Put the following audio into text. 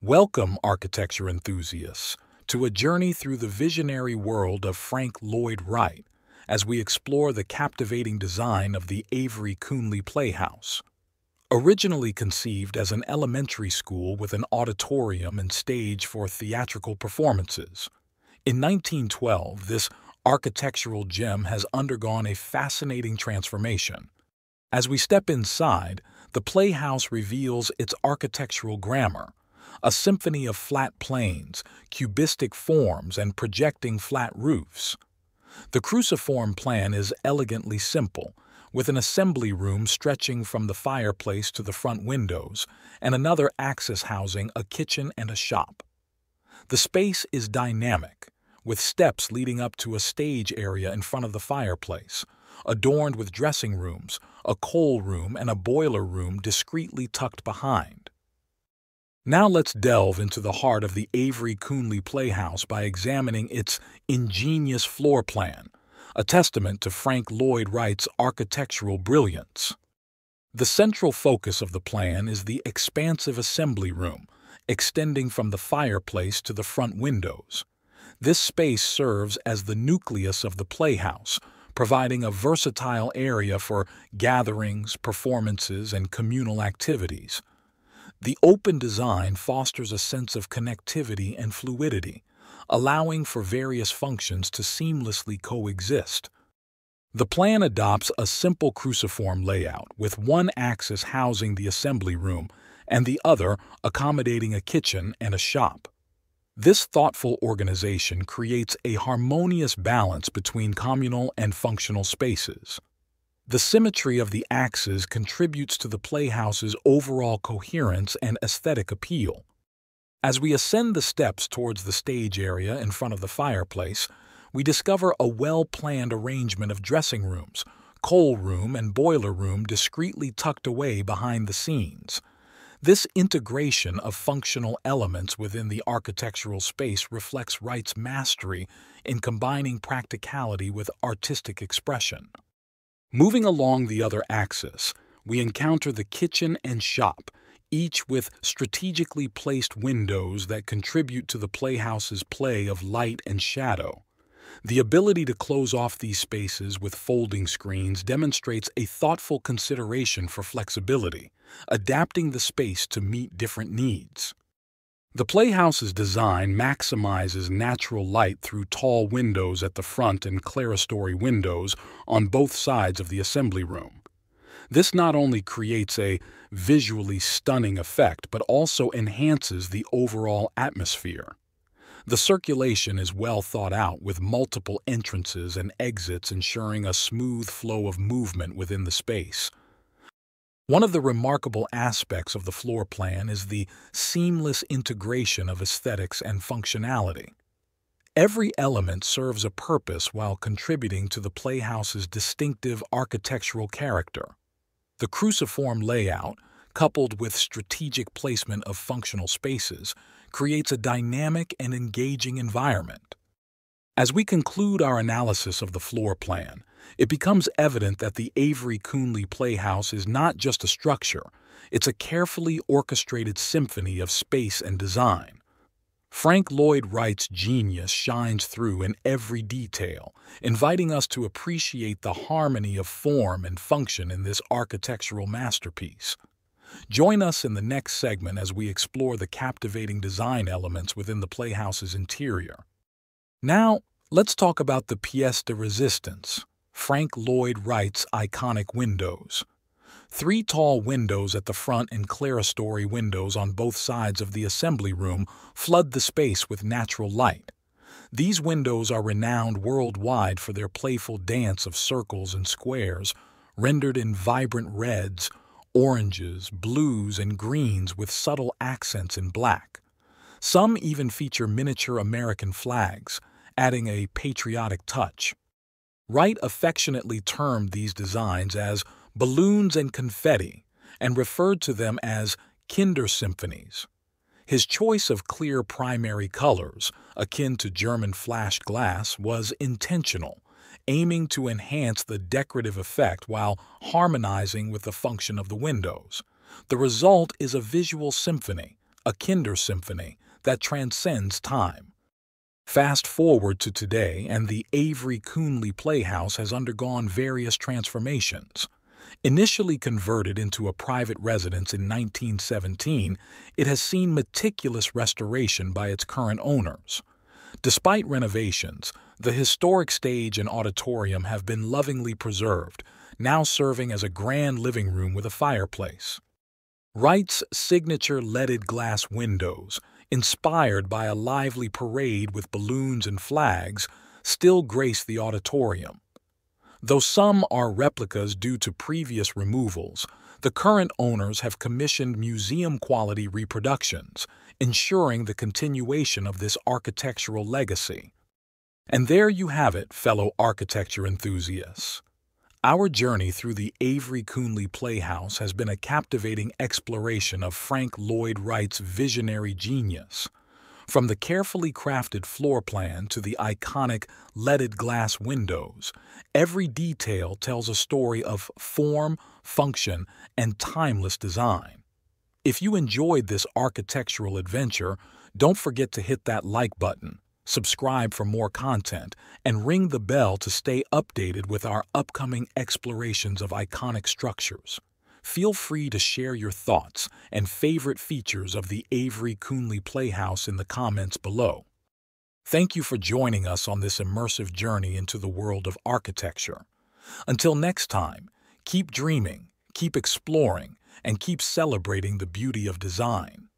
Welcome, architecture enthusiasts, to a journey through the visionary world of Frank Lloyd Wright as we explore the captivating design of the Avery Coonley Playhouse. Originally conceived as an elementary school with an auditorium and stage for theatrical performances, in 1912 this architectural gem has undergone a fascinating transformation. As we step inside, the playhouse reveals its architectural grammar, a symphony of flat planes, cubistic forms, and projecting flat roofs. The Cruciform plan is elegantly simple, with an assembly room stretching from the fireplace to the front windows, and another axis housing a kitchen and a shop. The space is dynamic, with steps leading up to a stage area in front of the fireplace, adorned with dressing rooms, a coal room, and a boiler room discreetly tucked behind. Now let's delve into the heart of the Avery Coonley Playhouse by examining its ingenious floor plan, a testament to Frank Lloyd Wright's architectural brilliance. The central focus of the plan is the expansive assembly room, extending from the fireplace to the front windows. This space serves as the nucleus of the playhouse, providing a versatile area for gatherings, performances, and communal activities. The open design fosters a sense of connectivity and fluidity, allowing for various functions to seamlessly coexist. The plan adopts a simple cruciform layout, with one axis housing the assembly room and the other accommodating a kitchen and a shop. This thoughtful organization creates a harmonious balance between communal and functional spaces. The symmetry of the axes contributes to the playhouse's overall coherence and aesthetic appeal. As we ascend the steps towards the stage area in front of the fireplace, we discover a well-planned arrangement of dressing rooms, coal room, and boiler room discreetly tucked away behind the scenes. This integration of functional elements within the architectural space reflects Wright's mastery in combining practicality with artistic expression. Moving along the other axis, we encounter the kitchen and shop, each with strategically placed windows that contribute to the playhouse's play of light and shadow. The ability to close off these spaces with folding screens demonstrates a thoughtful consideration for flexibility, adapting the space to meet different needs. The playhouse's design maximizes natural light through tall windows at the front and clerestory windows on both sides of the assembly room. This not only creates a visually stunning effect, but also enhances the overall atmosphere. The circulation is well thought out, with multiple entrances and exits ensuring a smooth flow of movement within the space. One of the remarkable aspects of the floor plan is the seamless integration of aesthetics and functionality. Every element serves a purpose while contributing to the playhouse's distinctive architectural character. The cruciform layout, coupled with strategic placement of functional spaces, creates a dynamic and engaging environment. As we conclude our analysis of the floor plan, it becomes evident that the Avery Coonley Playhouse is not just a structure, it's a carefully orchestrated symphony of space and design. Frank Lloyd Wright's genius shines through in every detail, inviting us to appreciate the harmony of form and function in this architectural masterpiece. Join us in the next segment as we explore the captivating design elements within the playhouse's interior. Now, let's talk about the pièce de résistance, Frank Lloyd Wright's iconic windows. 3 tall windows at the front and clerestory windows on both sides of the assembly room flood the space with natural light. These windows are renowned worldwide for their playful dance of circles and squares, rendered in vibrant reds, oranges, blues, and greens with subtle accents in black. Some even feature miniature American flags, adding a patriotic touch. Wright affectionately termed these designs as balloons and confetti and referred to them as Kinder-symphonies. His choice of clear primary colors, akin to German flashed glass, was intentional, aiming to enhance the decorative effect while harmonizing with the function of the windows. The result is a visual symphony, a Kinder-symphony that transcends time. Fast forward to today, and the Avery Coonley Playhouse has undergone various transformations. Initially converted into a private residence in 1917, it has seen meticulous restoration by its current owners. Despite renovations, the historic stage and auditorium have been lovingly preserved, now serving as a grand living room with a fireplace. Wright's signature leaded glass windows, inspired by a lively parade with balloons and flags, still grace the auditorium. Though some are replicas due to previous removals, the current owners have commissioned museum-quality reproductions, ensuring the continuation of this architectural legacy. And there you have it, fellow architecture enthusiasts. Our journey through the Avery Coonley Playhouse has been a captivating exploration of Frank Lloyd Wright's visionary genius. From the carefully crafted floor plan to the iconic leaded glass windows, every detail tells a story of form, function, and timeless design. If you enjoyed this architectural adventure, don't forget to hit that like button, subscribe for more content, and ring the bell to stay updated with our upcoming explorations of iconic structures. Feel free to share your thoughts and favorite features of the Avery Coonley Playhouse in the comments below. Thank you for joining us on this immersive journey into the world of architecture. Until next time, keep dreaming, keep exploring, and keep celebrating the beauty of design.